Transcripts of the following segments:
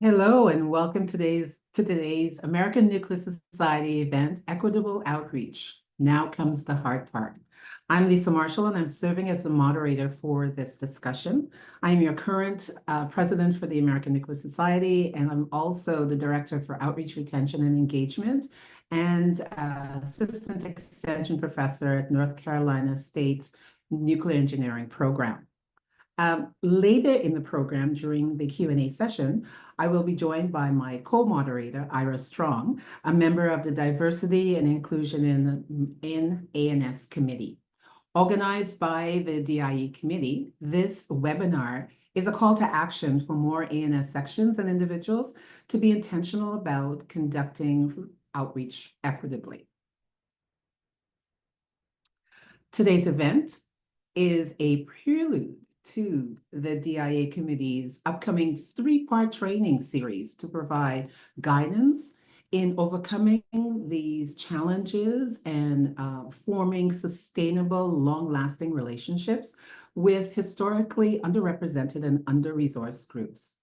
Hello and welcome to today's American Nuclear Society event, Equitable Outreach. Now comes the hard part. I'm Lisa Marshall and I'm serving as the moderator for this discussion. I'm your current president for the American Nuclear Society, and I'm also the director for Outreach, Retention, and Engagement, and assistant extension professor at North Carolina State's Nuclear Engineering Program. Later in the program, during the Q&A session, I will be joined by my co-moderator, Ira Strong, a member of the Diversity and Inclusion in ANS Committee. Organized by the DIE Committee, this webinar is a call to action for more ANS sections and individuals to be intentional about conducting outreach equitably. Today's event is a prelude to the DIA Committee's upcoming three-part training series to provide guidance in overcoming these challenges and forming sustainable, long-lasting relationships with historically underrepresented and under-resourced groups.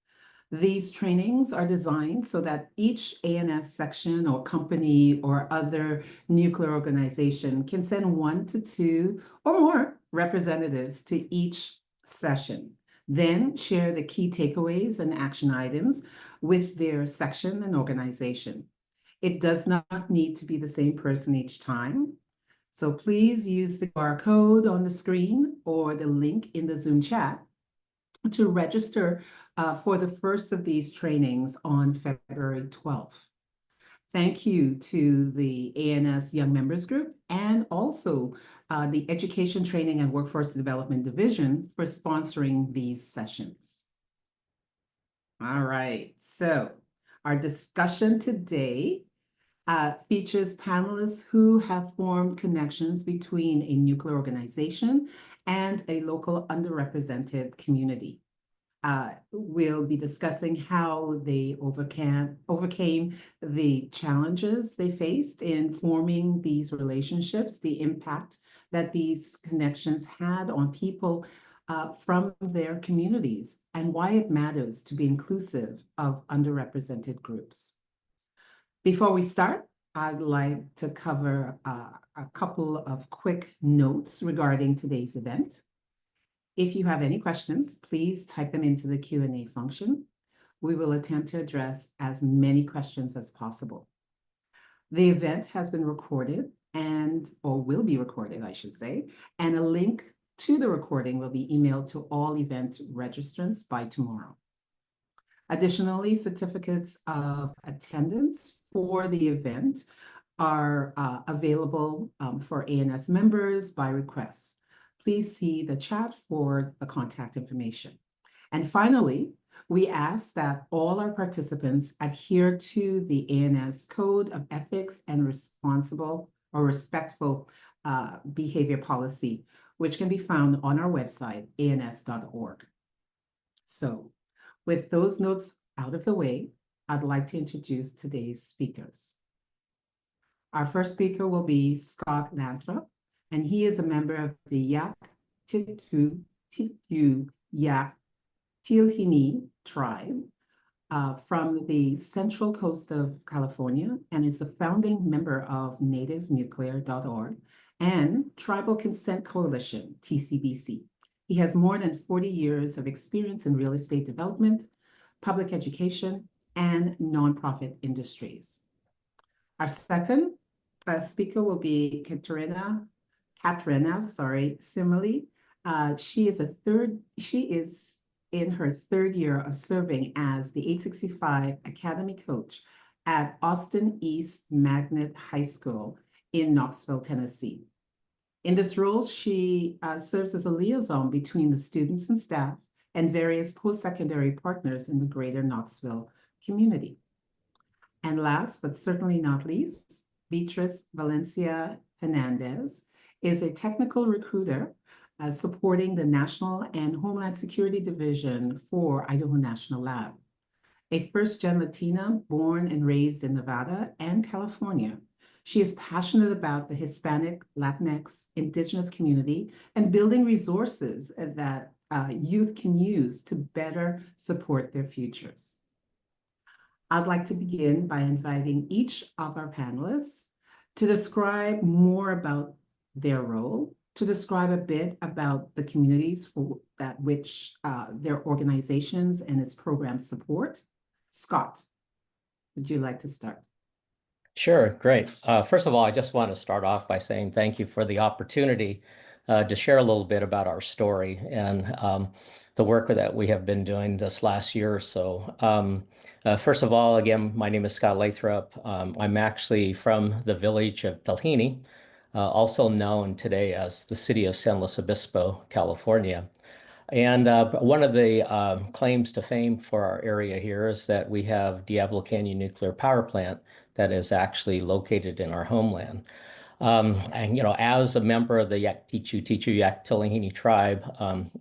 These trainings are designed so that each ANS section or company or other nuclear organization can send 1 to 2 or more representatives to each session, then share the key takeaways and action items with their section and organization. It does not need to be the same person each time. So please use the QR code on the screen or the link in the Zoom chat to register for the first of these trainings on February 12th. Thank you to the ANS Young Members Group and also the Education, Training, and Workforce Development Division for sponsoring these sessions. All right, so our discussion today features panelists who have formed connections between a nuclear organization and a local underrepresented community. We'll be discussing how they overcame the challenges they faced in forming these relationships, the impact that these connections had on people from their communities, and why it matters to be inclusive of underrepresented groups. Before we start, I'd like to cover a couple of quick notes regarding today's event. If you have any questions, please type them into the Q&A function. We will attempt to address as many questions as possible. The event has been recorded or will be recorded, I should say, and a link to the recording will be emailed to all event registrants by tomorrow. Additionally, certificates of attendance for the event are available for ANS members by request. Please see the chat for the contact information. And finally, we ask that all our participants adhere to the ANS Code of Ethics and Responsible or Respectful Behavior Policy, which can be found on our website, ans.org. So, with those notes out of the way, I'd like to introduce today's speakers. Our first speaker will be Scott Lathrop, and he is a member of the Yak Titu Yak Tilhini tribe from the central coast of California, and is a founding member of nativenuclear.org and Tribal Consent Coalition, TCBC. He has more than 40 years of experience in real estate development, public education, and nonprofit industries. Our second speaker will be Katrina Simile. She is in her third year of serving as the 865 Academy Coach at Austin East Magnet High School in Knoxville, Tennessee. In this role, she serves as a liaison between the students and staff and various post-secondary partners in the greater Knoxville community. And last, but certainly not least, Beatrice Valencia Hernandez is a technical recruiter supporting the National and Homeland Security Division for Idaho National Lab. A first-gen Latina born and raised in Nevada and California, she is passionate about the Hispanic, Latinx, Indigenous community and building resources that youth can use to better support their futures. I'd like to begin by inviting each of our panelists to describe more about their role, to describe a bit about the communities for that which their organizations and its programs support. Scott, would you like to start? Sure, great. First of all, I just want to start off by saying thank you for the opportunity to share a little bit about our story and the work that we have been doing this last year or so. First of all, again, my name is Scott Lathrop. I'm actually from the village of Telhini, also known today as the city of San Luis Obispo, California. And one of the claims to fame for our area here is that we have Diablo Canyon Nuclear Power Plant that is actually located in our homeland. And, as a member of the Yaktichu Tichu Yaktilihini tribe,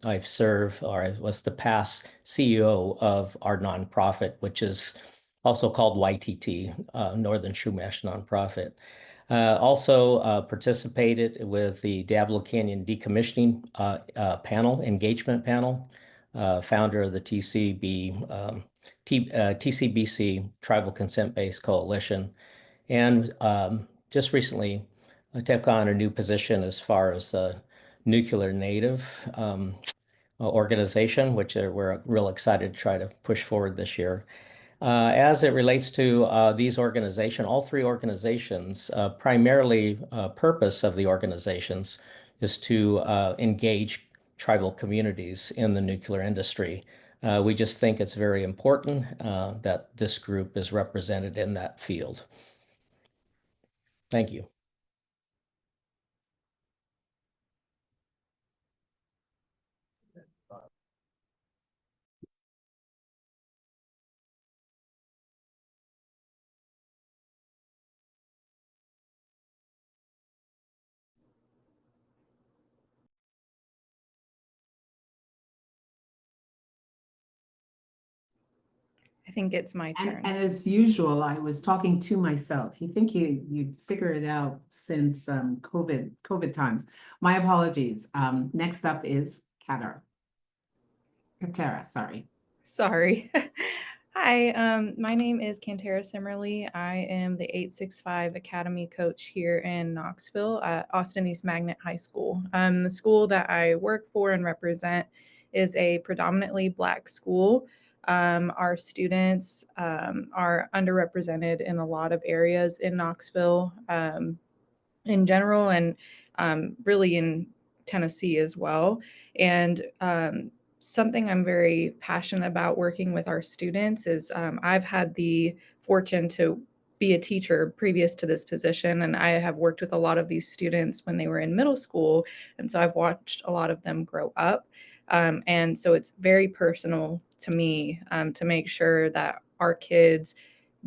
I've served, or I was the past CEO of our nonprofit, which is also called YTT, Northern Chumash Nonprofit. Also participated with the Diablo Canyon Decommissioning engagement panel, founder of the TCBC, Tribal Consent-Based Coalition. And just recently, I took on a new position as far as the Nuclear Native organization, which we're real excited to try to push forward this year. As it relates to these organizations, all three organizations, primarily purpose of the organizations is to engage tribal communities in the nuclear industry. We just think it's very important that this group is represented in that field. Thank you. I think it's my turn. And as usual, I was talking to myself. You think you'd figure it out since COVID times. My apologies. Next up is Katara, sorry. Sorry. Hi, my name is Kantara Simmerly. I am the 865 Academy coach here in Knoxville at Austin East Magnet High School. The school that I work for and represent is a predominantly Black school. Our students are underrepresented in a lot of areas in Knoxville in general, and really in Tennessee as well. And something I'm very passionate about working with our students is I've had the fortune to be a teacher previous to this position, and I have worked with a lot of these students when they were in middle school, and so I've watched a lot of them grow up. And so it's very personal to me to make sure that our kids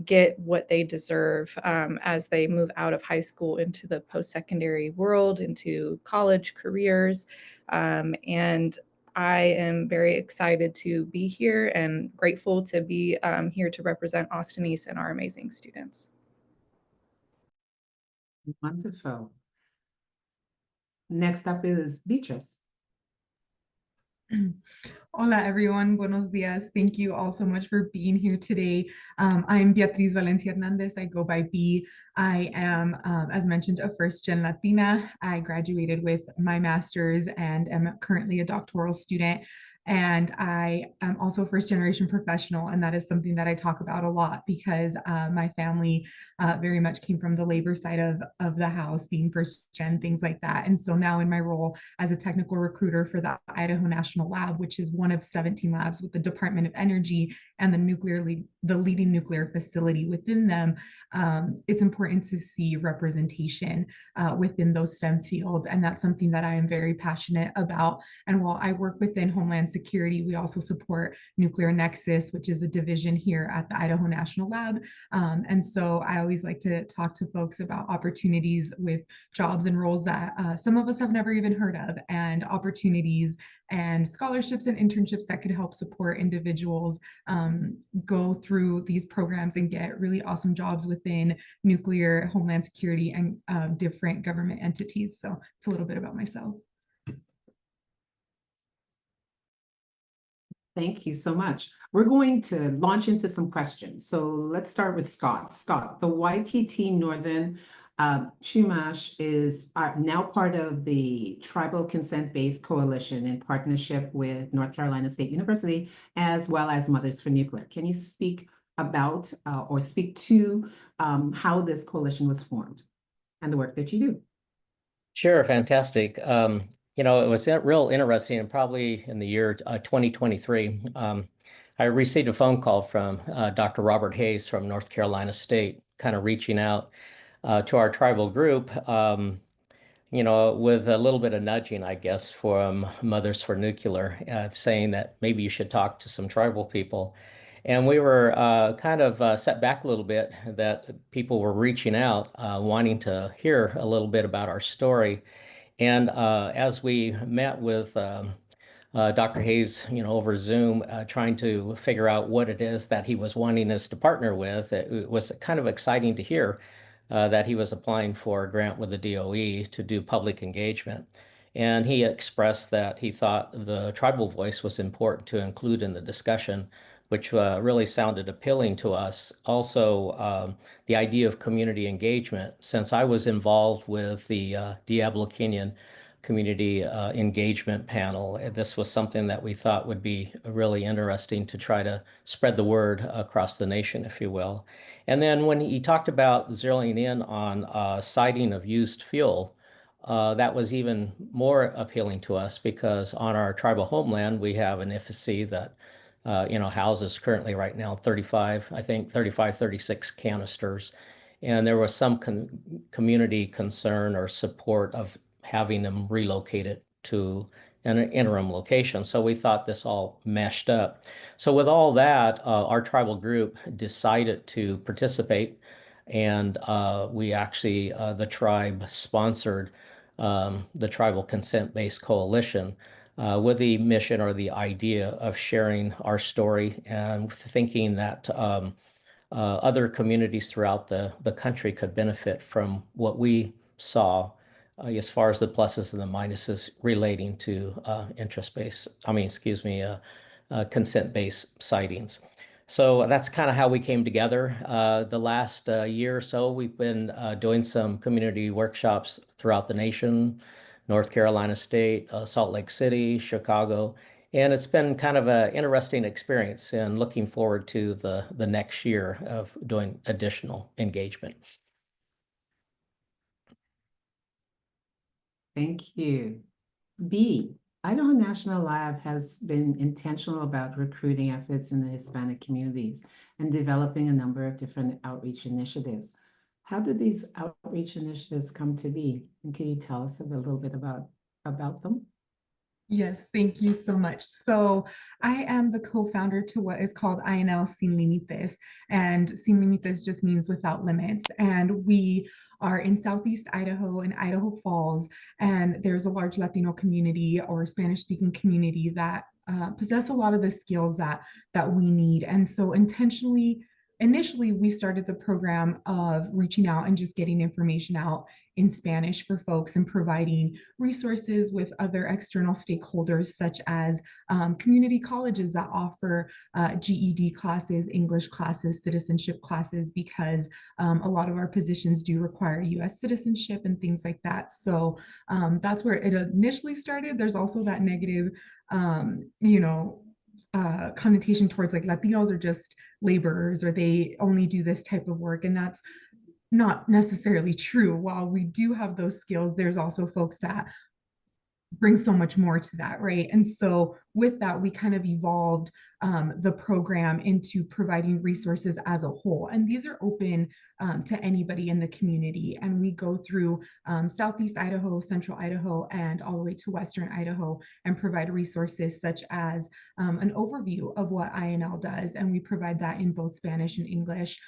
get what they deserve as they move out of high school into the post-secondary world, into college careers. And I am very excited to be here and grateful to be here to represent Austin East and our amazing students. Wonderful. Next up is Beatrice. Hola everyone, buenos dias. Thank you all so much for being here today. I'm Beatriz Valencia Hernandez. I go by B. I am, as mentioned, a first-gen Latina. I graduated with my master's and am currently a doctoral student. And I am also a first-generation professional, and that is something that I talk about a lot because my family very much came from the labor side of the house, being first-gen, things like that. And so now in my role as a technical recruiter for the Idaho National Lab, which is one of 17 labs with the Department of Energy and the leading nuclear facility within them, it's important to see representation within those STEM fields. And that's something that I am very passionate about. And while I work within Homeland Security, we also support Nuclear Nexus, which is a division here at the Idaho National Lab. And so I always like to talk to folks about opportunities with jobs and roles that some of us have never even heard of, and opportunities and scholarships and internships that could help support individuals go through these programs and get really awesome jobs within nuclear, Homeland Security, and different government entities. So it's a little bit about myself. Thank you so much. We're going to launch into some questions. So let's start with Scott. Scott, the YTT Northern Chumash is now part of the Tribal Consent-Based Coalition in partnership with North Carolina State University, as well as Mothers for Nuclear. Can you speak about or speak to how this coalition was formed and the work that you do? Sure, fantastic. It was real interesting, and probably in the year 2023, I received a phone call from Dr. Robert Hayes from North Carolina State, kind of reaching out to our tribal group, with a little bit of nudging, I guess, from Mothers for Nuclear, saying that maybe you should talk to some tribal people. And we were kind of set back a little bit that people were reaching out, wanting to hear a little bit about our story. And as we met with Dr. Hayes, over Zoom, trying to figure out what it is that he was wanting us to partner with, it was kind of exciting to hear that he was applying for a grant with the DOE to do public engagement. And he expressed that he thought the tribal voice was important to include in the discussion, which really sounded appealing to us. Also, the idea of community engagement, since I was involved with the Diablo Canyon community engagement panel. This was something that we thought would be really interesting to try to spread the word across the nation, if you will. And then when he talked about zeroing in on siting of used fuel, that was even more appealing to us because on our tribal homeland, we have an FSC that houses currently right now 35, 36 canisters. And there was some community concern or support of having them relocated to an interim location. So we thought this all meshed up. So with all that, our tribal group decided to participate, and we actually, the tribe sponsored the Tribal Consent-Based Coalition with the mission or the idea of sharing our story and thinking that other communities throughout the country could benefit from what we saw as far as the pluses and the minuses relating to consent-based sightings. So that's kind of how we came together. The last year or so, we've been doing some community workshops throughout the nation, North Carolina State, Salt Lake City, Chicago, and it's been kind of an interesting experience and looking forward to the next year of doing additional engagement. Thank you. B, Idaho National Lab has been intentional about recruiting efforts in the Hispanic communities and developing a number of different outreach initiatives. How did these outreach initiatives come to be? And can you tell us a little bit about them? Yes, thank you so much. So I am the co-founder to what is called INL Sin Límites, and Sin Límites just means without limits. And we are in Southeast Idaho in Idaho Falls, and there's a large Latino community or Spanish-speaking community that possess a lot of the skills that we need. And so initially, we started the program of reaching out and just getting information out in Spanish for folks and providing resources with other external stakeholders, such as community colleges that offer GED classes, English classes, citizenship classes, because a lot of our positions do require US citizenship and things like that. So that's where it initially started. There's also that negative, connotation towards like Latinos are just laborers or they only do this type of work. And that's not necessarily true. While we do have those skills, there's also folks that bring so much more to that, right? And so with that, we kind of evolved the program into providing resources as a whole. And these are open to anybody in the community. And we go through Southeast Idaho, Central Idaho, and all the way to Western Idaho and provide resources such as an overview of what INL does. And we provide that in both Spanish and English.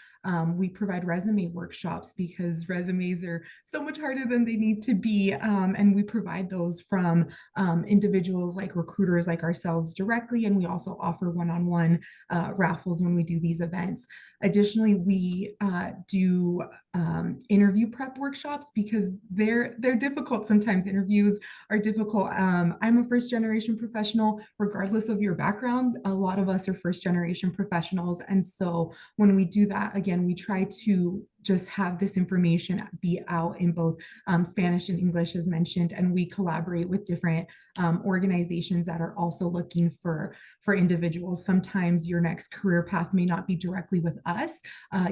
We provide resume workshops because resumes are so much harder than they need to be. And we provide those from individuals like recruiters like ourselves directly, and we also offer one-on-one raffles when we do these events. Additionally, we do interview prep workshops because they're difficult. Sometimes interviews are difficult. I'm a first-generation professional. Regardless of your background, a lot of us are first-generation professionals, and so when we do that, again, we try to just have this information be out in both Spanish and English, as mentioned, and we collaborate with different organizations that are also looking for individuals. Sometimes your next career path may not be directly with us.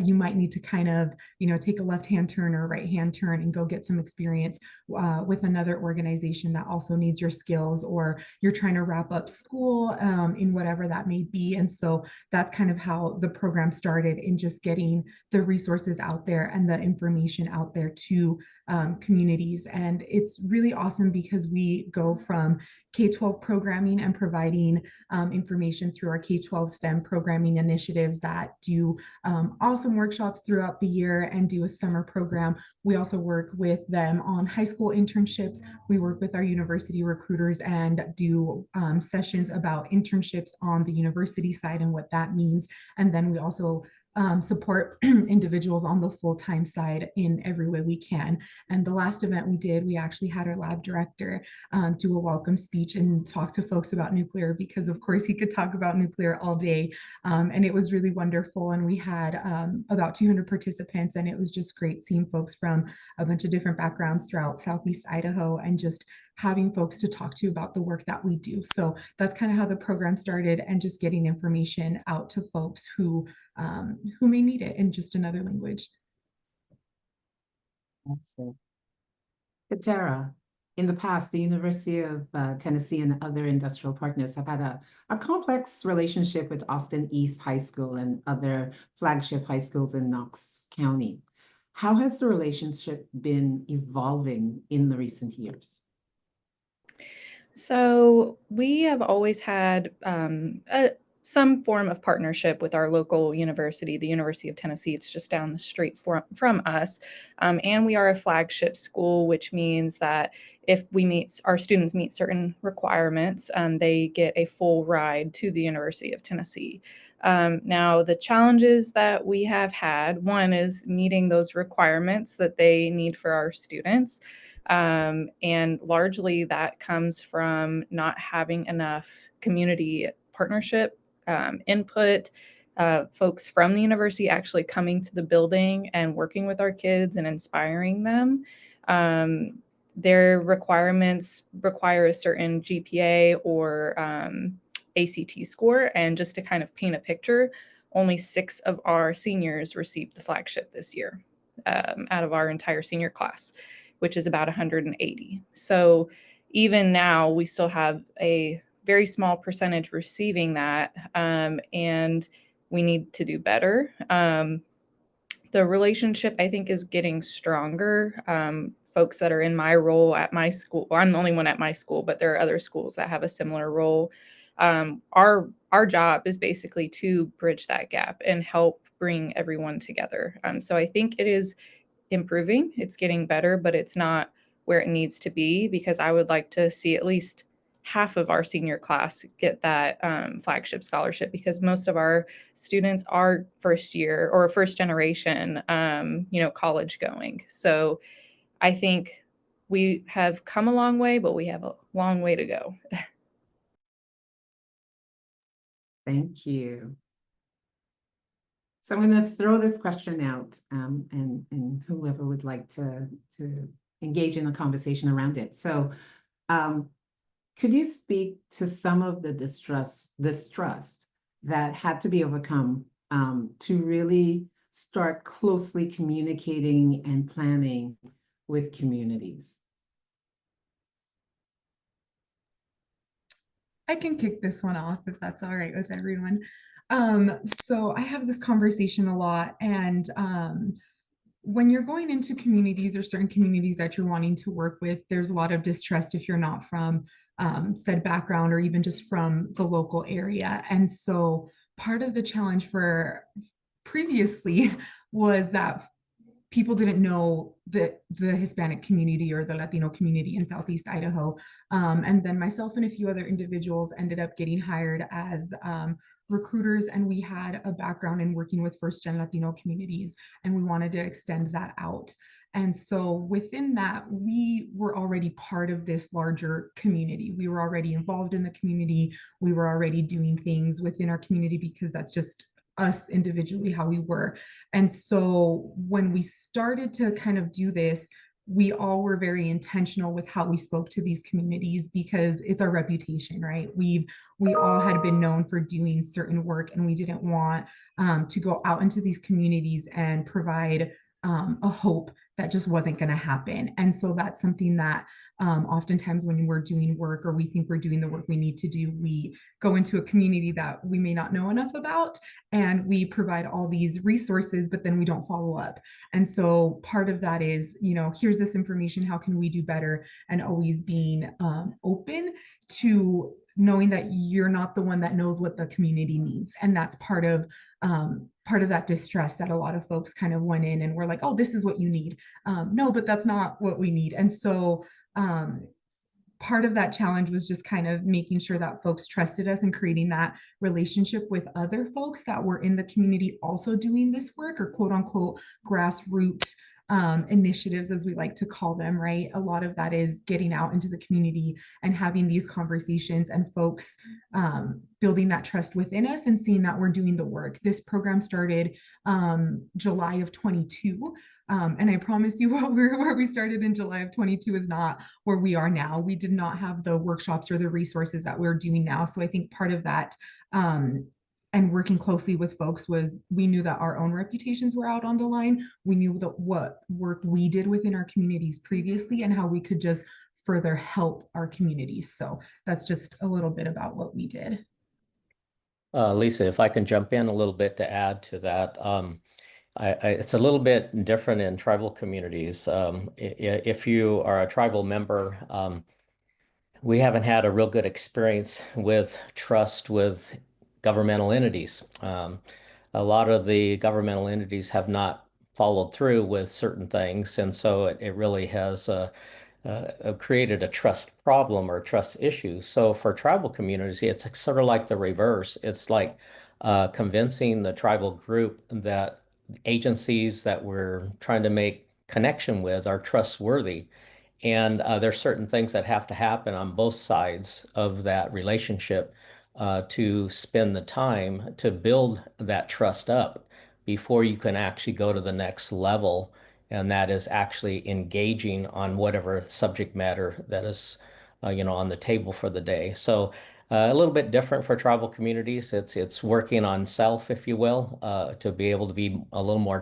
You might need to kind of, take a left-hand turn or right-hand turn and go get some experience with another organization that also needs your skills, or you're trying to wrap up school in whatever that may be. And so that's kind of how the program started, in just getting the resources out there and the information out there to communities. And it's really awesome because we go from K-12 programming and providing information through our K-12 STEM programming initiatives that do awesome workshops throughout the year and do a summer program. We also work with them on high school internships. We work with our university recruiters and do sessions about internships on the university side and what that means. And then we also support individuals on the full-time side in every way we can. And the last event we did, we actually had our lab director do a welcome speech and talk to folks about nuclear, because of course he could talk about nuclear all day. And it was really wonderful. And we had about 200 participants, and it was just great seeing folks from a bunch of different backgrounds throughout Southeast Idaho, and just having folks to talk to about the work that we do. So that's kind of how the program started, and just getting information out to folks who may need it in just another language. Katara, in the past, the University of Tennessee and other industrial partners have had a complex relationship with Austin East High School and other flagship high schools in Knox County. How has the relationship been evolving in the recent years? So we have always had some form of partnership with our local university, the University of Tennessee. It's just down the street from us. And we are a flagship school, which means that if our students meet certain requirements, they get a full ride to the University of Tennessee. Now, the challenges that we have had, one is meeting those requirements that they need for our students. And largely that comes from not having enough community partnership input, folks from the university actually coming to the building and working with our kids and inspiring them. Their requirements require a certain GPA or ACT score. And just to kind of paint a picture, only 6 of our seniors received the flagship this year out of our entire senior class, which is about 180. So even now, we still have a very small percentage receiving that, and we need to do better. The relationship, I think, is getting stronger. Folks that are in my role at my school, well, I'm the only one at my school, but there are other schools that have a similar role. Our job is basically to bridge that gap and help bring everyone together. So I think it is improving. It's getting better, but it's not where it needs to be, because I would like to see at least half of our senior class get that flagship scholarship, because most of our students are first year or first generation, college going. So I think we have come a long way, but we have a long way to go. Thank you. So I'm going to throw this question out, and whoever would like to engage in a conversation around it. So could you speak to some of the distrust that had to be overcome to really start closely communicating and planning with communities? I can kick this one off if that's all right with everyone. So I have this conversation a lot, and when you're going into communities or certain communities that you're wanting to work with, there's a lot of distrust if you're not from said background or even just from the local area. And so part of the challenge for previously was that people didn't know the Hispanic community or the Latino community in Southeast Idaho. And then myself and a few other individuals ended up getting hired as recruiters, and we had a background in working with first-gen Latino communities, and we wanted to extend that out. And so within that, we were already part of this larger community. We were already involved in the community. We were already doing things within our community because that's just us individually, how we were. And so when we started to kind of do this, we all were very intentional with how we spoke to these communities because it's our reputation, right? We all had been known for doing certain work, and we didn't want to go out into these communities and provide a hope that just wasn't going to happen. And so that's something that oftentimes when we're doing work or we think we're doing the work we need to do, we go into a community that we may not know enough about, and we provide all these resources, but then we don't follow up. And so part of that is, here's this information, how can we do better? And always being open to knowing that you're not the one that knows what the community needs. And that's part of that distress that a lot of folks kind of went in and were like, oh, this is what you need. No, but that's not what we need. And so part of that challenge was just kind of making sure that folks trusted us and creating that relationship with other folks that were in the community also doing this work, or quote unquote grassroots initiatives, as we like to call them, right? A lot of that is getting out into the community and having these conversations, and folks building that trust within us and seeing that we're doing the work. This program started July of 22. And I promise you, where we started in July of 22 is not where we are now. We did not have the workshops or the resources that we're doing now. So I think part of that and working closely with folks was, we knew that our own reputations were out on the line. We knew that what work we did within our communities previously and how we could just further help our communities. So that's just a little bit about what we did. Lisa, if I can jump in a little bit to add to that. It's a little bit different in tribal communities. If you are a tribal member, we haven't had a real good experience with trust with governmental entities. A lot of the governmental entities have not followed through with certain things, and so it really has created a trust problem or a trust issue. So for tribal communities, it's sort of like the reverse. It's like convincing the tribal group that agencies that we're trying to make connection with are trustworthy. And there's certain things that have to happen on both sides of that relationship to spend the time to build that trust up before you can actually go to the next level. And that is actually engaging on whatever subject matter that is, on the table for the day. So a little bit different for tribal communities. It's working on self, if you will, to be able to be a little more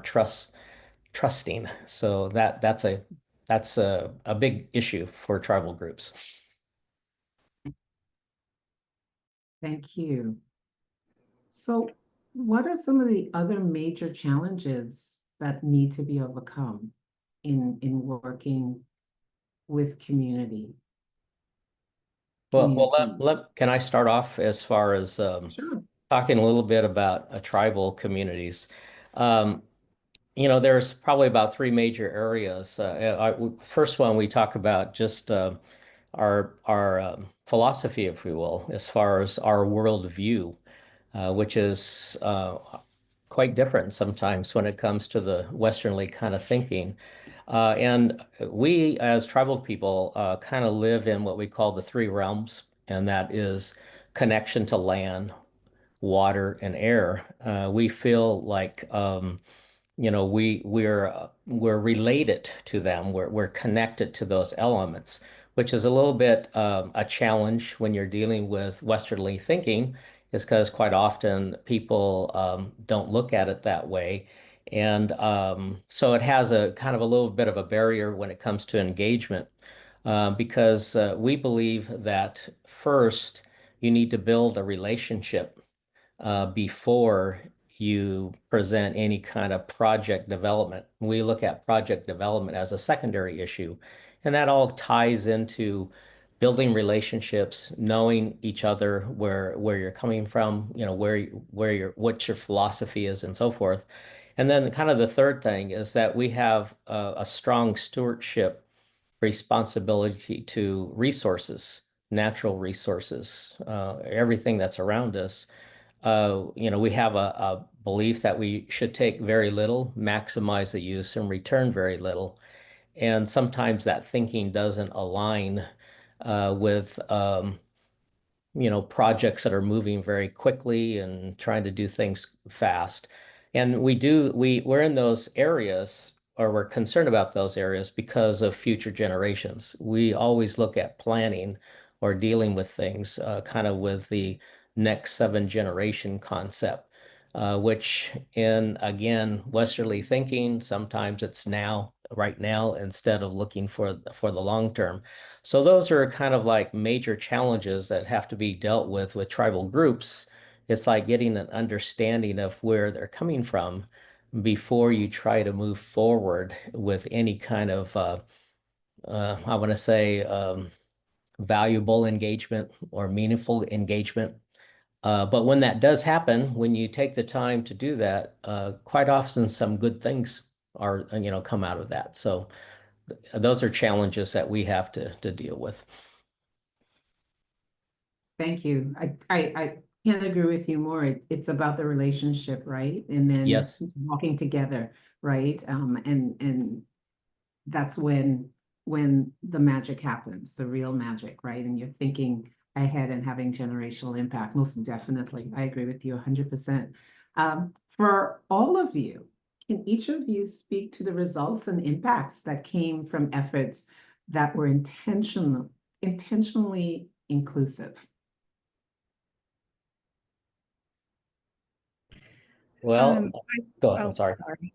trusting. So that's a big issue for tribal groups. Thank you. So what are some of the other major challenges that need to be overcome in working with communities? Can I start off as far as Sure. talking a little bit about tribal communities? There's probably about three major areas. First one, we talk about just our philosophy, if we will, as far as our worldview, which is quite different sometimes when it comes to the Westernly kind of thinking. And we, as tribal people, kind of live in what we call the three realms, and that is connection to land, water, and air. We feel like we're related to them. We're connected to those elements, which is a little bit a challenge when you're dealing with Westernly thinking, is because quite often people don't look at it that way. And so it has a kind of a little bit of a barrier when it comes to engagement, because we believe that first you need to build a relationship before you present any kind of project development. We look at project development as a secondary issue, and that all ties into building relationships, knowing each other, where you're coming from, what your philosophy is, and so forth. And then kind of the third thing is that we have a strong stewardship responsibility to resources, natural resources, everything that's around us. We have a belief that we should take very little, maximize the use, and return very little. And sometimes that thinking doesn't align with projects that are moving very quickly and trying to do things fast. And we're in those areas, or we're concerned about those areas because of future generations. We always look at planning or dealing with things kind of with the next 7 generation concept, which in, again, Westerly thinking, sometimes it's right now, instead of looking for the long term. So those are kind of like major challenges that have to be dealt with tribal groups. It's like getting an understanding of where they're coming from before you try to move forward with any kind of, I want to say, valuable engagement or meaningful engagement. But when that does happen, when you take the time to do that, quite often some good things come out of that. So those are challenges that we have to deal with. Thank you. I can't agree with you more. It's about the relationship, right? And then Yes. walking together, right? And that's when the magic happens, the real magic, right? And you're thinking ahead and having generational impact. Most definitely. I agree with you 100%. For all of you, can each of you speak to the results and impacts that came from efforts that were intentionally inclusive? Well, go ahead. Oh, I'm sorry. sorry.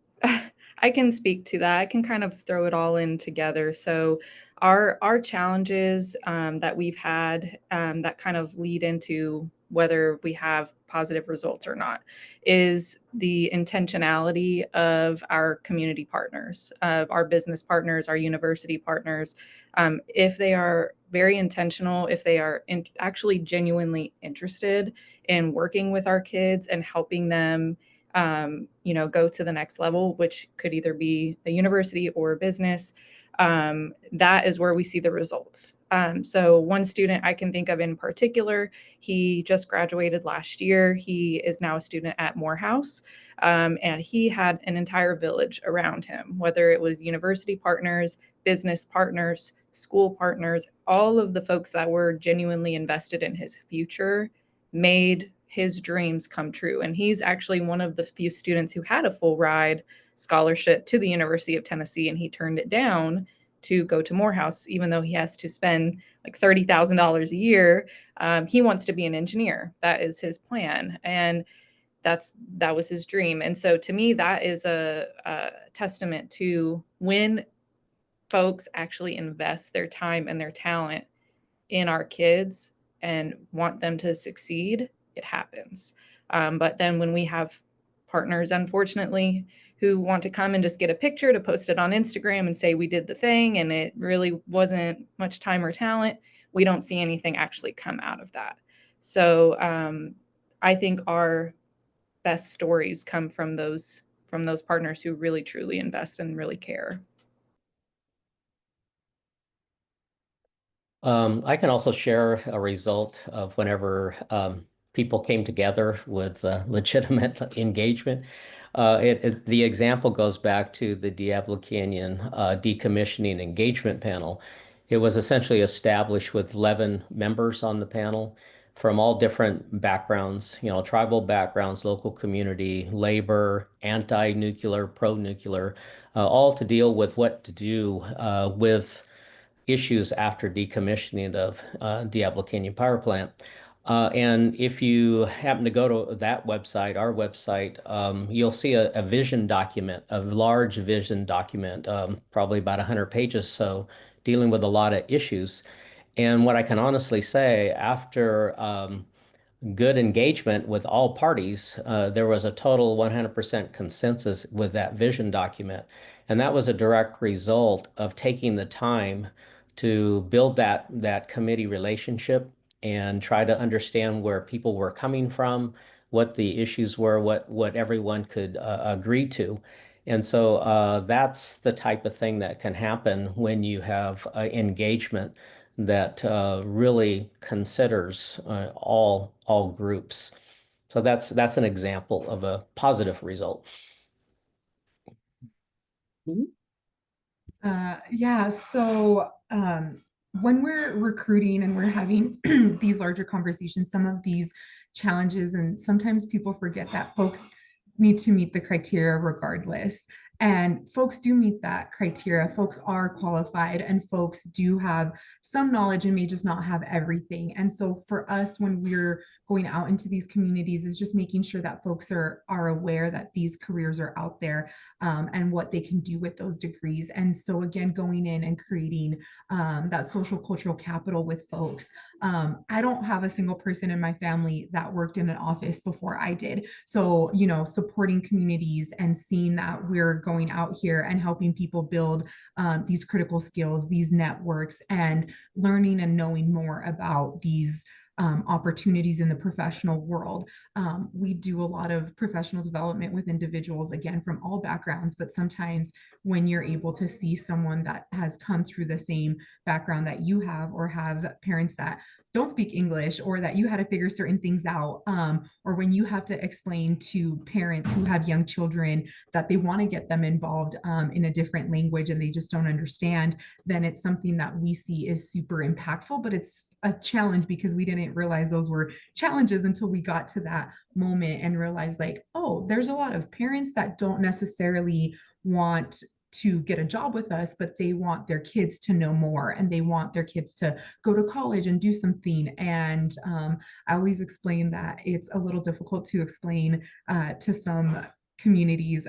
I can speak to that. I can kind of throw it all in together. So our challenges that we've had that kind of lead into whether we have positive results or not is the intentionality of our community partners, of our business partners, our university partners. If they are very intentional, if they are actually genuinely interested in working with our kids and helping them go to the next level, which could either be a university or a business, that is where we see the results. So one student I can think of in particular, he just graduated last year. He is now a student at Morehouse, and he had an entire village around him, whether it was university partners, business partners, school partners, all of the folks that were genuinely invested in his future made his dreams come true. And he's actually one of the few students who had a full ride scholarship to the University of Tennessee, and he turned it down to go to Morehouse, even though he has to spend like $30,000 a year. He wants to be an engineer. That is his plan. And that was his dream. And so to me, that is a testament to when folks actually invest their time and their talent in our kids and want them to succeed, it happens. But then when we have partners, unfortunately, who want to come and just get a picture to post it on Instagram and say we did the thing and it really wasn't much time or talent, we don't see anything actually come out of that. So I think our best stories come from those partners who really truly invest and really care. I can also share a result of whenever people came together with legitimate engagement. The example goes back to the Diablo Canyon decommissioning engagement panel. It was essentially established with 11 members on the panel from all different backgrounds, tribal backgrounds, local community, labor, anti-nuclear, pro-nuclear, all to deal with what to do with issues after decommissioning of Diablo Canyon Power Plant. And if you happen to go to that website, our website, you'll see a vision document, a large vision document, probably about 100 pages, so dealing with a lot of issues. And what I can honestly say, after good engagement with all parties, there was a total 100% consensus with that vision document. And that was a direct result of taking the time to build that committee relationship and try to understand where people were coming from, what the issues were, what everyone could agree to. And so that's the type of thing that can happen when you have engagement that really considers all groups. So that's an example of a positive result. Yeah, so when we're recruiting and we're having these larger conversations, some of these challenges, and sometimes people forget that folks need to meet the criteria regardless. And folks do meet that criteria. Folks are qualified and folks do have some knowledge and may just not have everything. And so for us, when we're going out into these communities, is just making sure that folks are aware that these careers are out there, and what they can do with those degrees. And so again, going in and creating that social cultural capital with folks. I don't have a single person in my family that worked in an office before I did. So, you know, supporting communities and seeing that we're going out here and helping people build these critical skills, these networks, and learning and knowing more about these opportunities in the professional world. We do a lot of professional development with individuals, again, from all backgrounds, but sometimes when you're able to see someone that has come through the same background that you have, or have parents that don't speak English, or that you had to figure certain things out, or when you have to explain to parents who have young children that they want to get them involved in a different language and they just don't understand, then it's something that we see is super impactful, but it's a challenge because we didn't realize those were challenges until we got to that moment and realized, like, oh, there's a lot of parents that don't necessarily want to get a job with us, but they want their kids to know more and they want their kids to go to college and do something. And I always explain that it's a little difficult to explain to some communities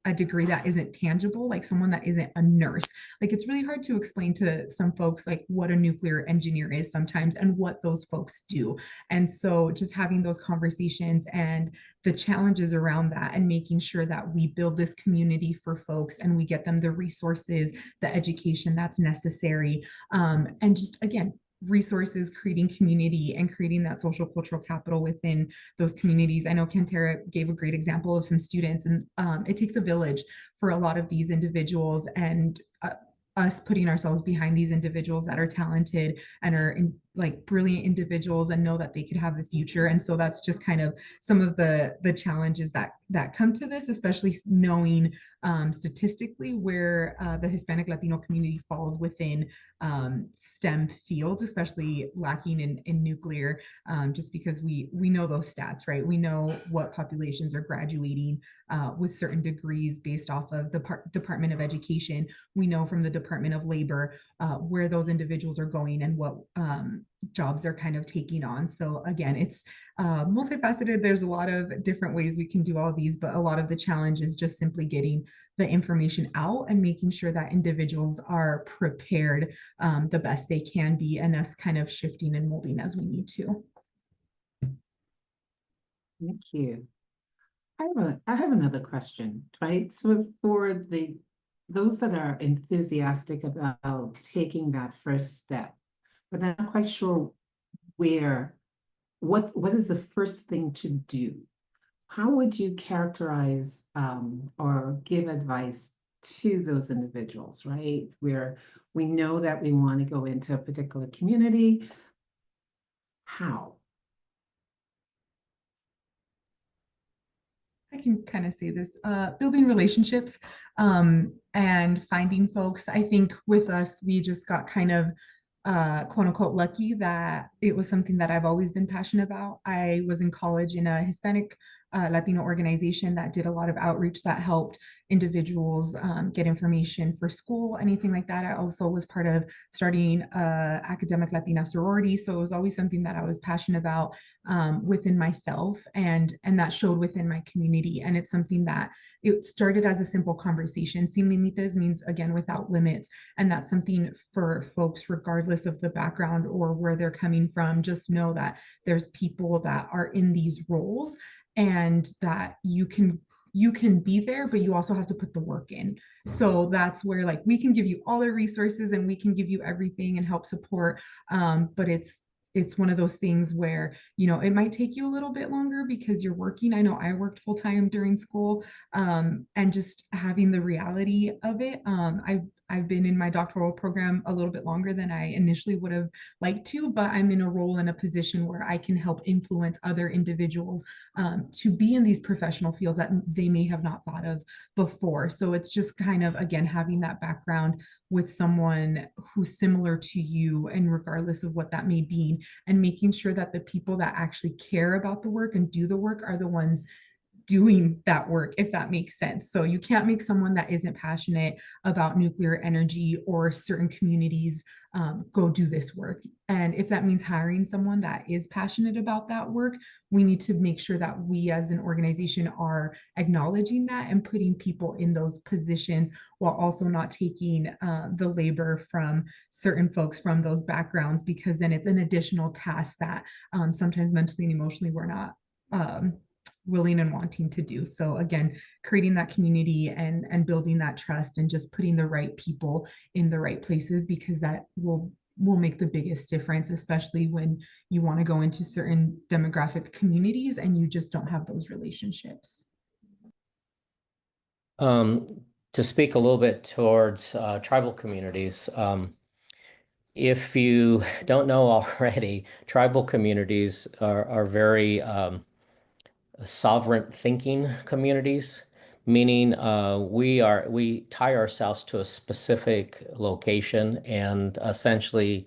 a degree that isn't tangible, like someone that isn't a nurse. Like, it's really hard to explain to some folks like what a nuclear engineer is sometimes and what those folks do. And so just having those conversations and the challenges around that, and making sure that we build this community for folks and we get them the resources, the education that's necessary, and just, again, resources, creating community and creating that social cultural capital within those communities. I know Kantara gave a great example of some students, and it takes a village for a lot of these individuals, and us putting ourselves behind these individuals that are talented and are like brilliant individuals and know that they could have a future. And so that's just kind of some of the challenges that come to this, especially knowing statistically where the Hispanic Latino community falls within STEM fields, especially lacking in nuclear, just because we know those stats, right? We know what populations are graduating with certain degrees based off of the Department of Education. We know from the Department of Labor where those individuals are going and what jobs they're kind of taking on. So again, it's multifaceted. There's a lot of different ways we can do all these, but a lot of the challenge is just simply getting the information out and making sure that individuals are prepared the best they can be, and us kind of shifting and molding as we need to. Thank you. I have another question, right? So for those that are enthusiastic about taking that first step, but I'm not quite sure what is the first thing to do? How would you characterize or give advice to those individuals, right? Where we know that we want to go into a particular community. How? I can kind of say this, building relationships and finding folks. I think with us, we just got kind of quote unquote lucky that it was something that I've always been passionate about. I was in college in a Hispanic Latino organization that did a lot of outreach that helped individuals get information for school, anything like that. I also was part of starting academic Latina sorority. So it was always something that I was passionate about within myself, and that showed within my community. And it's something that it started as a simple conversation. Sin límites means, again, without limits. And that's something for folks, regardless of the background or where they're coming from, just know that there's people that are in these roles and that you can be there, but you also have to put the work in. So that's where, like, we can give you all the resources and we can give you everything and help support. But it's it's one of those things where, it might take you a little bit longer because you're working. I know I worked full time during school, and just having the reality of it. I've been in my doctoral program a little bit longer than I initially would have liked to, but I'm in a role in a position where I can help influence other individuals to be in these professional fields that they may have not thought of before. So it's just kind of, again, having that background with someone who's similar to you, and regardless of what that may be, and making sure that the people that actually care about the work and do the work are the ones doing that work, if that makes sense. So you can't make someone that isn't passionate about nuclear energy or certain communities go do this work. And if that means hiring someone that is passionate about that work, we need to make sure that we as an organization are acknowledging that and putting people in those positions, while also not taking the labor from certain folks from those backgrounds, because then it's an additional task that sometimes mentally and emotionally we're not willing and wanting to do. So again, creating that community and building that trust, and just putting the right people in the right places, because that will make the biggest difference, especially when you want to go into certain demographic communities and you just don't have those relationships. To speak a little bit towards tribal communities, if you don't know already, tribal communities are very sovereign thinking communities, meaning we tie ourselves to a specific location and essentially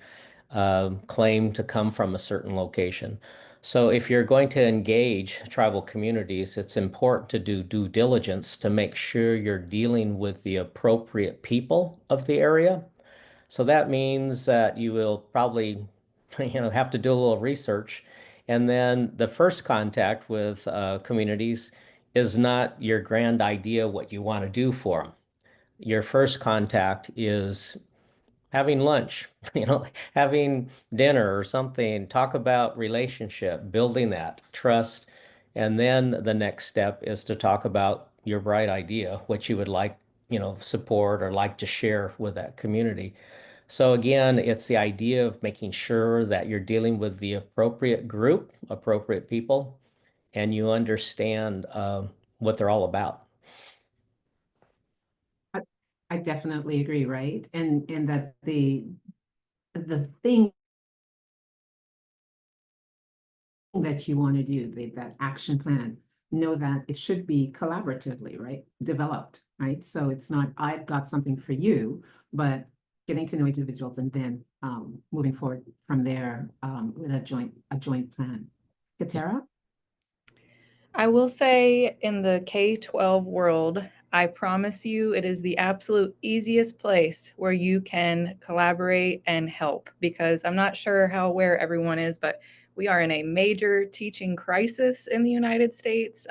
claim to come from a certain location. So if you're going to engage tribal communities, it's important to do due diligence to make sure you're dealing with the appropriate people of the area. So that means that you will probably, have to do a little research. And then the first contact with communities is not your grand idea what you want to do for them. Your first contact is having lunch, having dinner or something, talk about relationship, building that trust. And then the next step is to talk about your bright idea, what you would like, support or like to share with that community. So again, it's the idea of making sure that you're dealing with the appropriate group, appropriate people, and you understand what they're all about. I definitely agree, right? And that the thing that you want to do, that action plan, know that it should be collaboratively, right? Developed, right? So it's not, I've got something for you, but getting to know individuals and then moving forward from there with a joint plan. Katera? I will say in the K-12 world, I promise you it is the absolute easiest place where you can collaborate and help, because I'm not sure how aware everyone is, but we are in a major teaching crisis in the United States.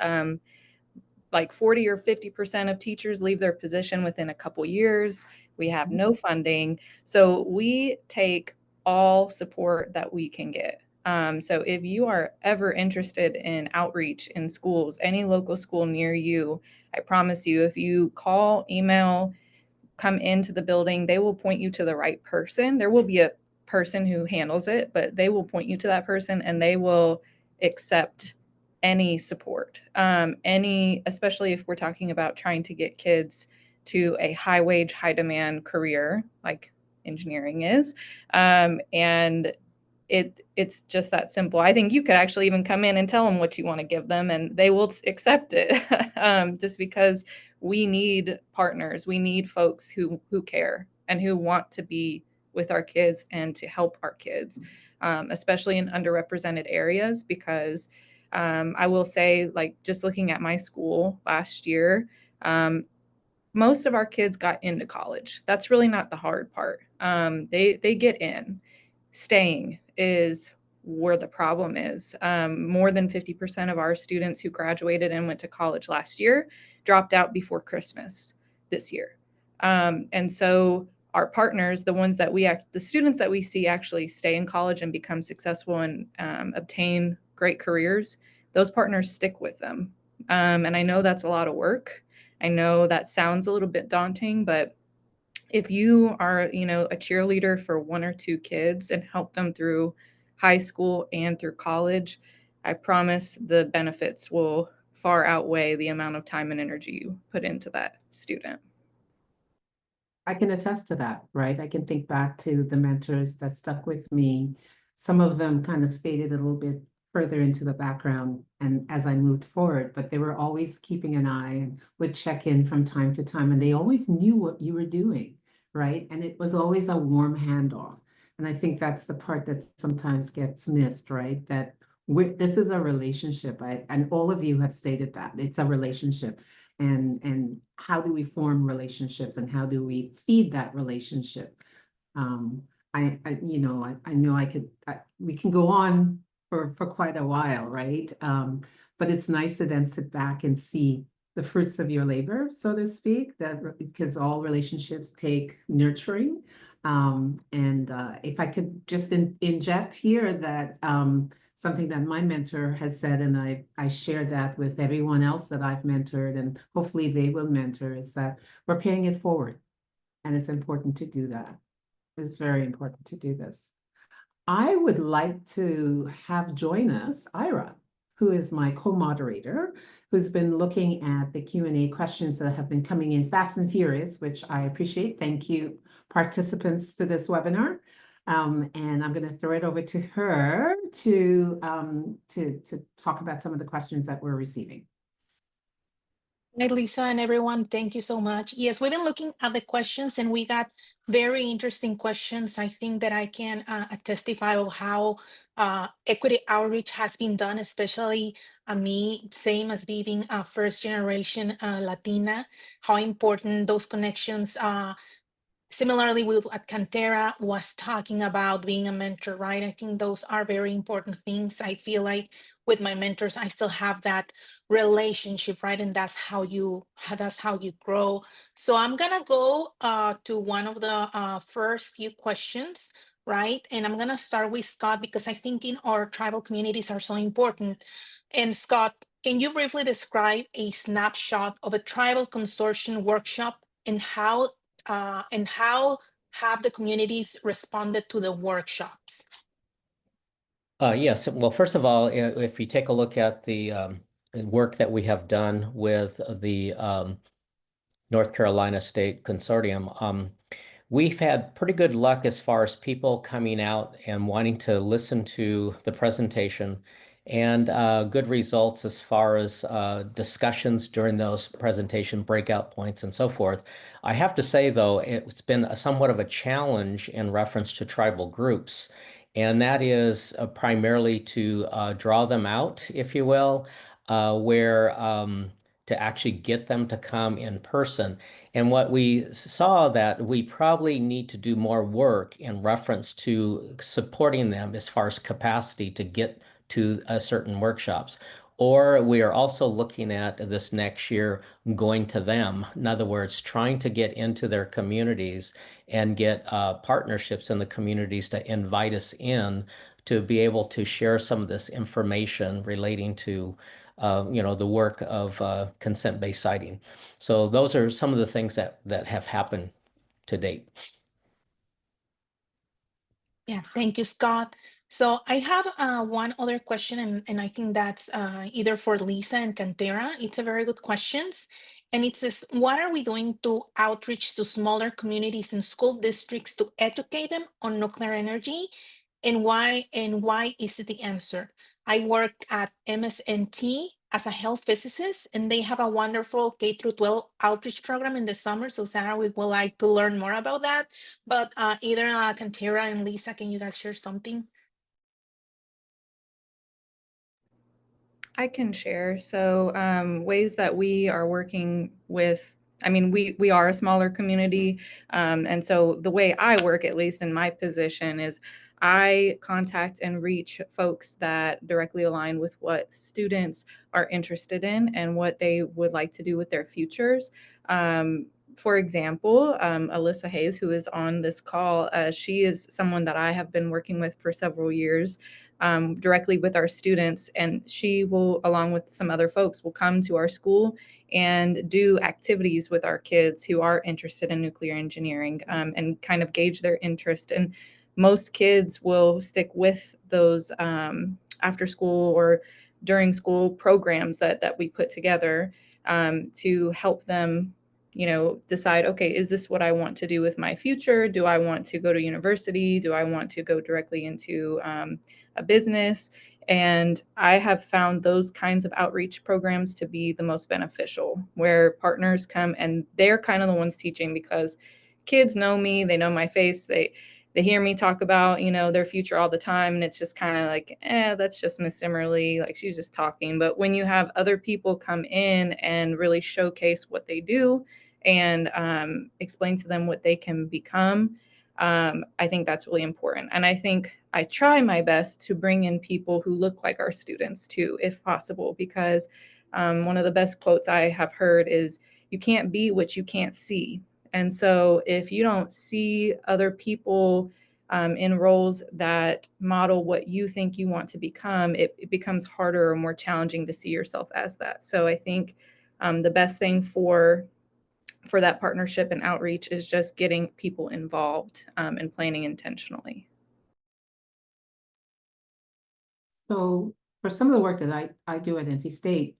Like 40 or 50% of teachers leave their position within a couple years. We have no funding. So we take all support that we can get. So if you are ever interested in outreach in schools, any local school near you, I promise you, if you call, email, come into the building, they will point you to the right person. There will be a person who handles it, but they will point you to that person, and they will accept any support. Especially if we're talking about trying to get kids to a high wage, high demand career like engineering is. And it's just that simple. I think you could actually even come in and tell them what you want to give them, and they will accept it. Just because we need partners, we need folks who care and who want to be with our kids and to help our kids, especially in underrepresented areas. Because I will say, like, just looking at my school last year, most of our kids got into college. That's really not the hard part. They get in. Staying is where the problem is. More than 50% of our students who graduated and went to college last year dropped out before Christmas this year. And so our partners, the students that we see actually stay in college and become successful and obtain great careers, those partners stick with them. And I know that's a lot of work. I know that sounds a little bit daunting, but if you are, a cheerleader for one or two kids and help them through high school and through college, I promise the benefits will far outweigh the amount of time and energy you put into that student. I can attest to that, right? I can think back to the mentors that stuck with me. Some of them kind of faded a little bit further into the background and as I moved forward, but they were always keeping an eye and would check in from time to time, and they always knew what you were doing, right? And it was always a warm handoff. And I think that's the part that sometimes gets missed, right? That this is a relationship, and all of you have stated that it's a relationship. And how do we form relationships and how do we feed that relationship? Um, I know we can go on for quite a while, right? But it's nice to then sit back and see the fruits of your labor, so to speak, because all relationships take nurturing. And if I could just inject here that something that my mentor has said, and I share that with everyone else that I've mentored, and hopefully they will mentor, is that we're paying it forward. And it's important to do that. It's very important to do this. I would like to have join us Ira, who is my co-moderator, who's been looking at the Q&A questions that have been coming in fast and furious, which I appreciate. Thank you, participants to this webinar. And I'm going to throw it over to her to talk about some of the questions that we're receiving. Hi, Lisa and everyone. Thank you so much. Yes, we've been looking at the questions and we got very interesting questions. I think that I can testify of how equity outreach has been done, especially me, same as being a first generation Latina, how important those connections similarly with what Cantera was talking about being a mentor, right? I think those are very important things. I feel like with my mentors, I still have that relationship, right? And that's how you grow. So I'm gonna go to one of the first few questions, right? And I'm gonna start with Scott because I think in our tribal communities are so important. And Scott, can you briefly describe a snapshot of a tribal consortium workshop and how have the communities responded to the workshops? Yes. Well, first of all, if you take a look at the work that we have done with the North Carolina State Consortium, we've had pretty good luck as far as people coming out and wanting to listen to the presentation, and good results as far as discussions during those presentation breakout points and so forth. I have to say, though, it's been somewhat of a challenge in reference to tribal groups, and that is primarily to draw them out, if you will, where to actually get them to come in person. And what we saw that we probably need to do more work in reference to supporting them as far as capacity to get to certain workshops. Or we are also looking at this next year going to them. In other words, trying to get into their communities and get partnerships in the communities to invite us in to be able to share some of this information relating to the work of consent-based siting. So those are some of the things that have happened to date. Yeah, thank you, Scott. So I have one other question, and I think that's either for Lisa and Cantera. It's a very good question. And it says, what are we doing to outreach to smaller communities and school districts to educate them on nuclear energy? And why is it the answer? I work at MSNT as a health physicist, and they have a wonderful K-12 outreach program in the summer. So Sarah, we would like to learn more about that. But either Cantera and Lisa, can you guys share something? I can share. So ways that we are working with, I mean, we are a smaller community. And so the way I work, at least in my position, is I contact and reach folks that directly align with what students are interested in and what they would like to do with their futures. For example, Alyssa Hayes, who is on this call, she is someone that I have been working with for several years. Directly with our students, and she will, along with some other folks, will come to our school and do activities with our kids who are interested in nuclear engineering, and kind of gauge their interest. And most kids will stick with those after school or during school programs that we put together to help them, decide, okay, is this what I want to do with my future? Do I want to go to university? Do I want to go directly into a business? And I have found those kinds of outreach programs to be the most beneficial, where partners come and they're kind of the ones teaching, because kids know me, they know my face, they hear me talk about, their future all the time. And it's just kind of like, that's just Miss Simmerly. Like, she's just talking. But when you have other people come in and really showcase what they do and explain to them what they can become, I think that's really important. And I think I try my best to bring in people who look like our students too, if possible, because one of the best quotes I have heard is, you can't be what you can't see. And so if you don't see other people in roles that model what you think you want to become, it becomes harder or more challenging to see yourself as that. So I think the best thing for that partnership and outreach is just getting people involved and planning intentionally. So for some of the work that I do at NC State,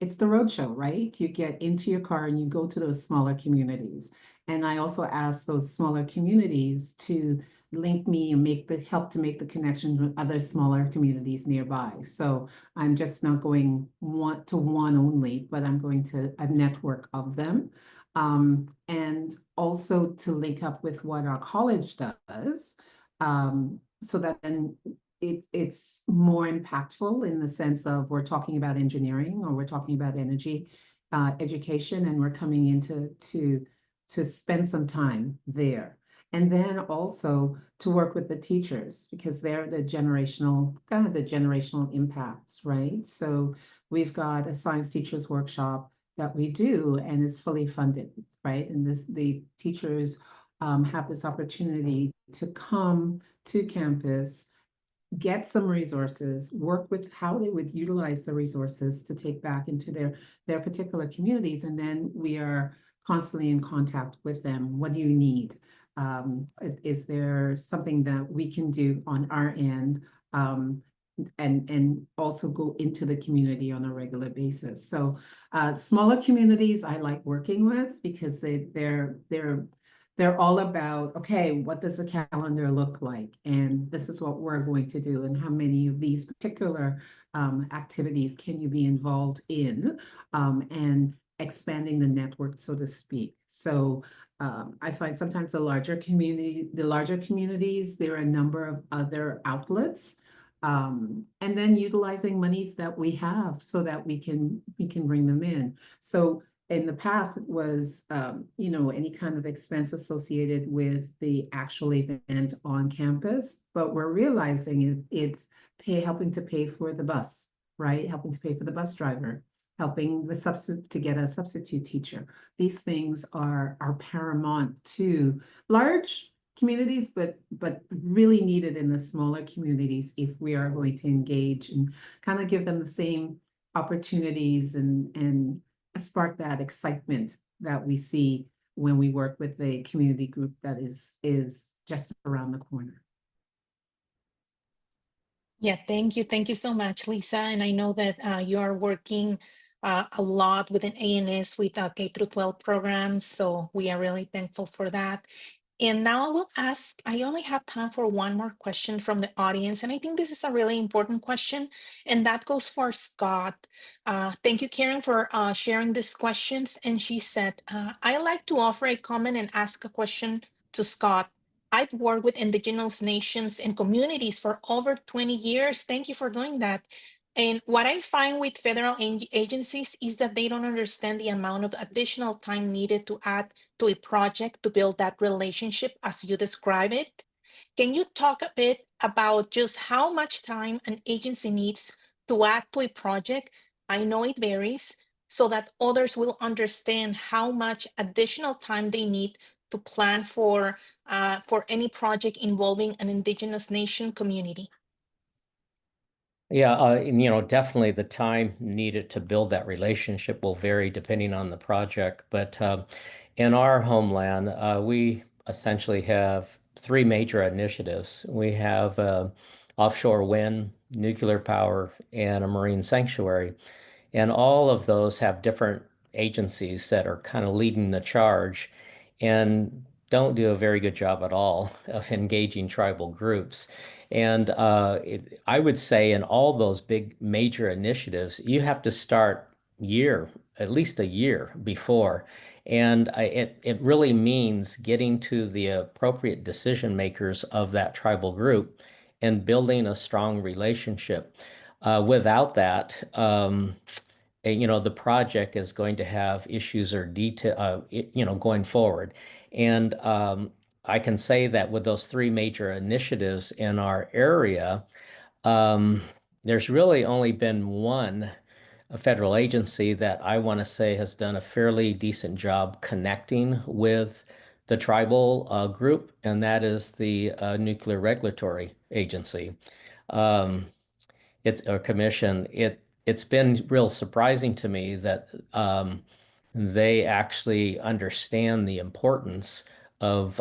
it's the roadshow, right? You get into your car and you go to those smaller communities. And I also ask those smaller communities to link me and help to make the connection with other smaller communities nearby. So I'm just not going one to one only, but I'm going to a network of them. And also to link up with what our college does, so that then it's more impactful in the sense of, we're talking about engineering or we're talking about energy education, and we're coming into to spend some time there. And then also to work with the teachers, because they're the generational impacts, right? So we've got a science teachers workshop that we do, and it's fully funded, right? And the teachers have this opportunity to come to campus, get some resources, work with how they would utilize the resources to take back into their particular communities. And then we are constantly in contact with them. What do you need? Is there something that we can do on our end? And also go into the community on a regular basis. So smaller communities I like working with, because they're all about, okay, what does the calendar look like? And this is what we're going to do. And how many of these particular activities can you be involved in? And expanding the network, so to speak. So I find sometimes the larger communities, there are a number of other outlets. And then utilizing monies that we have so that we can bring them in. So in the past, it was, any kind of expense associated with the actual event on campus, but we're realizing it's helping to pay for the bus, right? Helping to pay for the bus driver, helping to get a substitute teacher. These things are paramount to large communities, but really needed in the smaller communities if we are going to engage and kind of give them the same opportunities and spark that excitement that we see when we work with a community group that is just around the corner. Yeah, thank you. Thank you so much, Lisa. And I know that you are working a lot within ANS with K through 12 programs. So we are really thankful for that. And now I will ask, I only have time for one more question from the audience. And I think this is a really important question. And that goes for Scott. Thank you, Karen, for sharing these questions. And she said, I like to offer a comment and ask a question to Scott. I've worked with indigenous nations and communities for over 20 years. Thank you for doing that. And what I find with federal agencies is that they don't understand the amount of additional time needed to add to a project to build that relationship as you describe it. Can you talk a bit about just how much time an agency needs to add to a project? I know it varies, so that others will understand how much additional time they need to plan for any project involving an indigenous nation community. Yeah, definitely the time needed to build that relationship will vary depending on the project. But in our homeland, we essentially have three major initiatives. We have offshore wind, nuclear power, and a marine sanctuary. And all of those have different agencies that are kind of leading the charge and don't do a very good job at all of engaging tribal groups. And I would say in all those big major initiatives, you have to start at least a year before. And it really means getting to the appropriate decision makers of that tribal group and building a strong relationship. Without that, the project is going to have issues or detail, going forward. And I can say that with those three major initiatives in our area, um, there's really only been one federal agency that I want to say has done a fairly decent job connecting with the tribal group, and that is the Nuclear Regulatory Agency. Um, it's a commission. It's been real surprising to me that they actually understand the importance of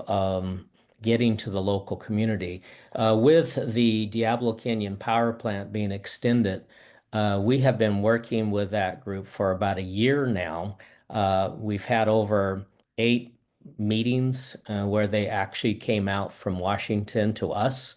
getting to the local community. With the Diablo Canyon power plant being extended, we have been working with that group for about a year now. We've had over 8 meetings where they actually came out from Washington to us.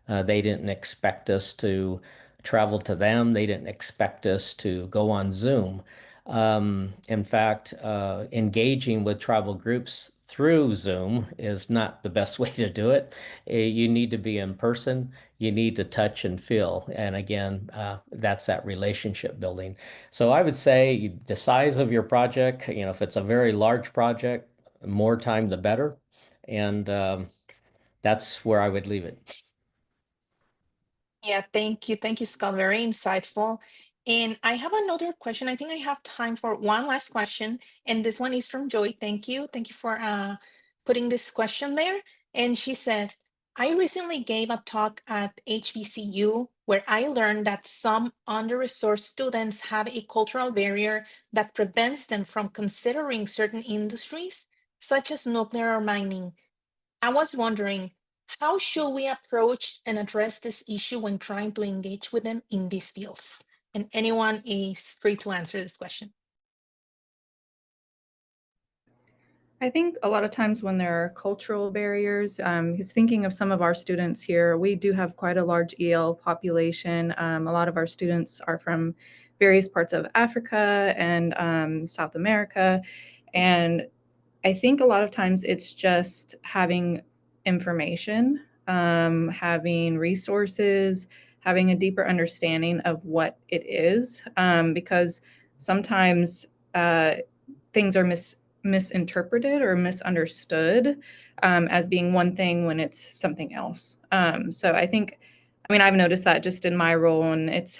They didn't expect us to travel to them. They didn't expect us to go on Zoom. In fact, engaging with tribal groups through Zoom is not the best way to do it. You need to be in person. You need to touch and feel. And again, that's that relationship building. So I would say the size of your project, if it's a very large project, more time the better. And that's where I would leave it. Yeah, thank you. Thank you, Scott. Very insightful. And I have another question. I think I have time for one last question. And this one is from Joy. Thank you. Thank you for putting this question there. And she said, I recently gave a talk at HBCU where I learned that some under-resourced students have a cultural barrier that prevents them from considering certain industries, such as nuclear or mining. I was wondering, how should we approach and address this issue when trying to engage with them in these fields? And anyone is free to answer this question. I think a lot of times when there are cultural barriers, because thinking of some of our students here, we do have quite a large EL population. A lot of our students are from various parts of Africa and South America. And I think a lot of times it's just having information, having resources, having a deeper understanding of what it is, because sometimes things are misinterpreted or misunderstood as being one thing when it's something else. So I've noticed that just in my role, and it's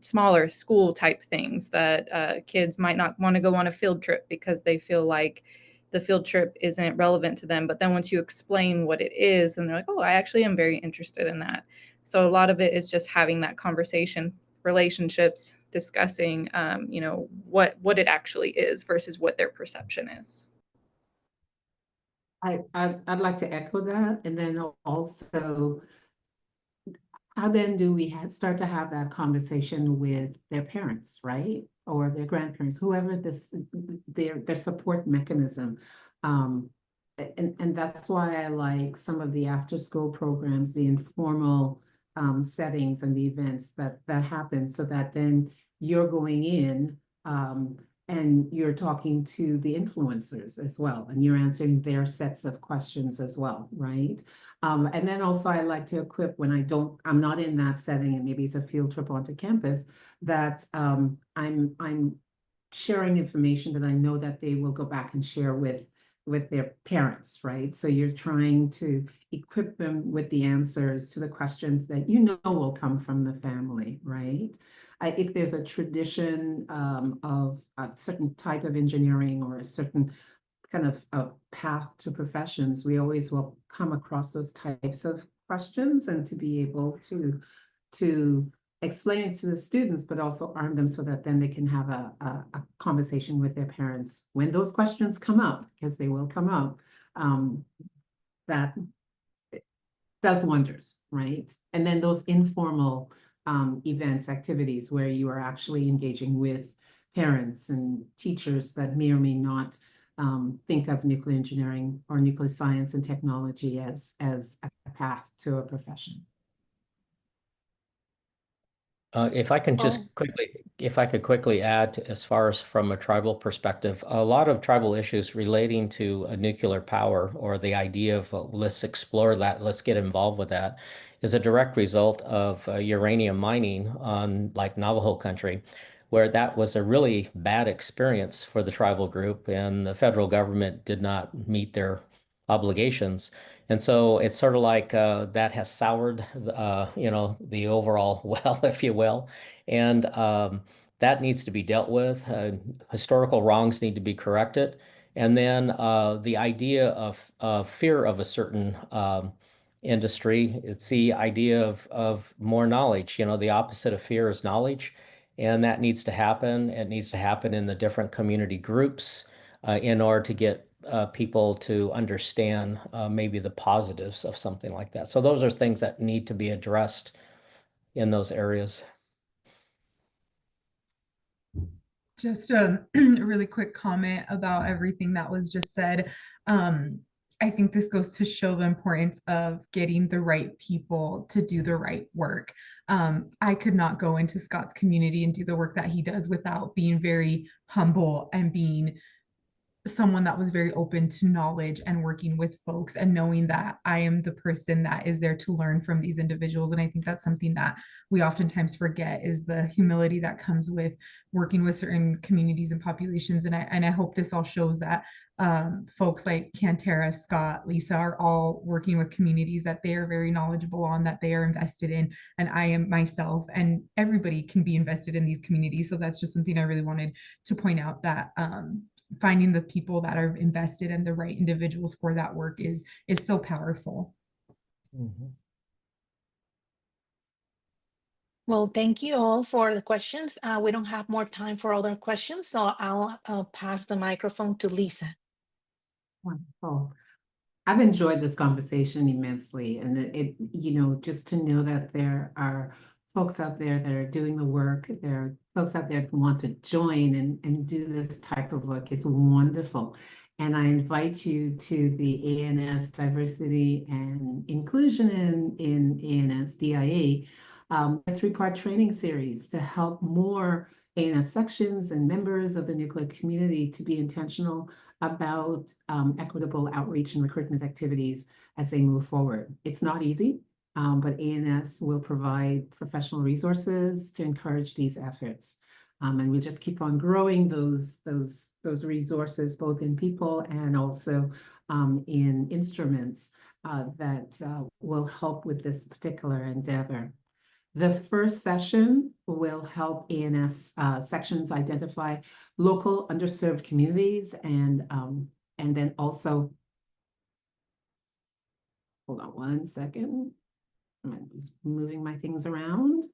smaller school type things that kids might not want to go on a field trip because they feel like the field trip isn't relevant to them. But then once you explain what it is, and they're like, oh, I actually am very interested in that. So a lot of it is just having that conversation, relationships, discussing, what it actually is versus what their perception is. I'd like to echo that, and then also, how then do we start to have that conversation with their parents, right? Or their grandparents, whoever their support mechanism. And that's why I like some of the after school programs, the informal settings and the events that happen, so that then you're going in and you're talking to the influencers as well, and you're answering their sets of questions as well, right? And then also I like to equip when I'm not in that setting, and maybe it's a field trip onto campus, that I'm sharing information that I know that they will go back and share with their parents, right? So you're trying to equip them with the answers to the questions that will come from the family, right? If there's a tradition of a certain type of engineering or a certain kind of a path to professions, we always will come across those types of questions, and to be able to explain it to the students, but also arm them so that then they can have a conversation with their parents when those questions come up, because they will come up, that does wonders, right? And then those informal events, activities where you are actually engaging with parents and teachers that may or may not think of nuclear engineering or nuclear science and technology as a path to a profession. If I can just Oh. if I could quickly add, as far as from a tribal perspective, a lot of tribal issues relating to nuclear power, or the idea of let's explore that, let's get involved with that, is a direct result of uranium mining on like Navajo country, where that was a really bad experience for the tribal group, and the federal government did not meet their obligations. And so it's sort of like that has soured, the overall well, if you will. And that needs to be dealt with. Historical wrongs need to be corrected. And then the idea of fear of a certain industry, it's the idea of more knowledge. The opposite of fear is knowledge. And that needs to happen. It needs to happen in the different community groups in order to get people to understand maybe the positives of something like that. So those are things that need to be addressed in those areas. Just a really quick comment about everything that was just said. I think this goes to show the importance of getting the right people to do the right work. I could not go into Scott's community and do the work that he does without being very humble and being someone that was very open to knowledge and working with folks and knowing that I am the person that is there to learn from these individuals. And I think that's something that we oftentimes forget, is the humility that comes with working with certain communities and populations. And I hope this all shows that folks like Cantera, Scott, Lisa are all working with communities that they are very knowledgeable on, that they are invested in. And I am myself, and everybody can be invested in these communities. So that's just something I really wanted to point out, that finding the people that are invested and the right individuals for that work is so powerful. Mm-hmm. Well, thank you all for the questions. We don't have more time for other questions, so I'll pass the microphone to Lisa. Wonderful. I've enjoyed this conversation immensely, and just to know that there are folks out there that are doing the work, there are folks out there who want to join and do this type of work is wonderful. And I invite you to the ANS Diversity and Inclusion in ANS DIA, a three-part training series to help more ANS sections and members of the nuclear community to be intentional about equitable outreach and recruitment activities as they move forward. It's not easy, but ANS will provide professional resources to encourage these efforts. And we just keep on growing those resources, both in people and also in instruments that will help with this particular endeavor. The first session will help ANS sections identify local underserved communities, and then also, hold on one second, I'm just moving my things around.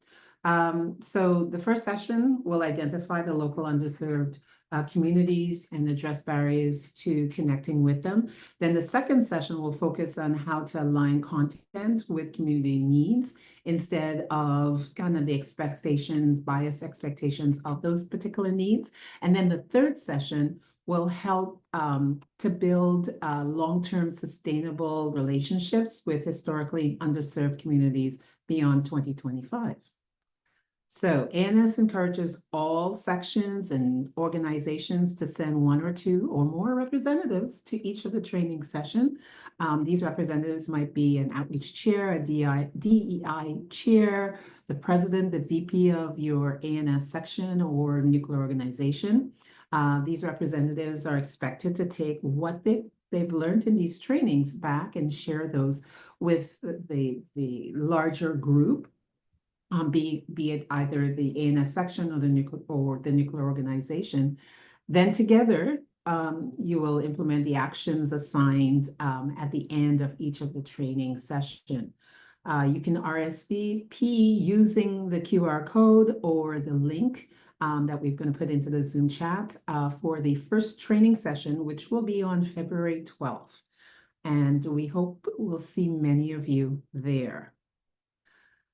So the first session will identify the local underserved communities and address barriers to connecting with them. Then the second session will focus on how to align content with community needs instead of kind of the bias expectations of those particular needs. And then the third session will help to build long-term sustainable relationships with historically underserved communities beyond 2025. So ANS encourages all sections and organizations to send one or two or more representatives to each of the training session. These representatives might be an outreach chair, a DEI chair, the president, the VP of your ANS section or nuclear organization. These representatives are expected to take what they've learned in these trainings back and share those with the larger group. Be it either the ANS section or the nuclear organization. Then together, you will implement the actions assigned at the end of each of the training session. You can RSVP using the QR code or the link that we're going to put into the Zoom chat for the first training session, which will be on February 12th. and we hope we'll see many of you there.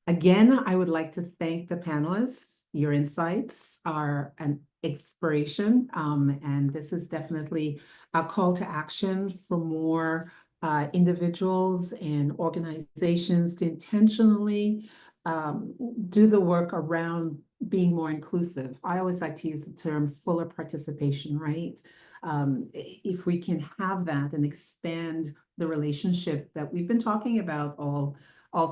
Again, I would like to thank the panelists. Your insights are an inspiration, and this is definitely a call to action for more individuals and organizations to intentionally do the work around being more inclusive. I always like to use the term fuller participation, right? If we can have that and expand the relationship that we've been talking about all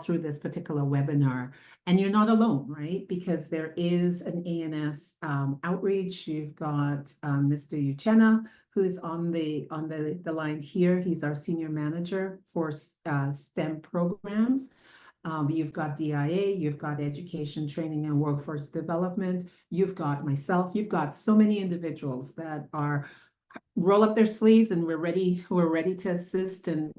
through this particular webinar. And you're not alone, right? Because there is an ANS outreach. You've got Mr. Uchenna, who's on the line here. He's our senior manager for STEM programs. You've got DIA, you've got education, training, and workforce development. You've got myself. You've got so many individuals that are roll up their sleeves, and we're ready to assist and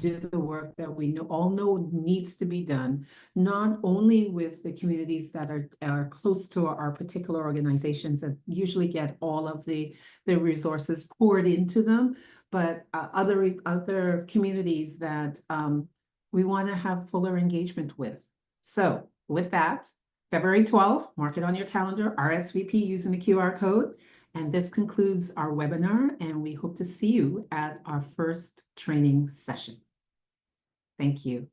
do the work that we all know needs to be done, not only with the communities that are close to our particular organizations that usually get all of the resources poured into them, but other communities that we want to have fuller engagement with. So with that, February 12th, mark it on your calendar, RSVP using the QR code. And this concludes our webinar, and we hope to see you at our first training session. Thank you.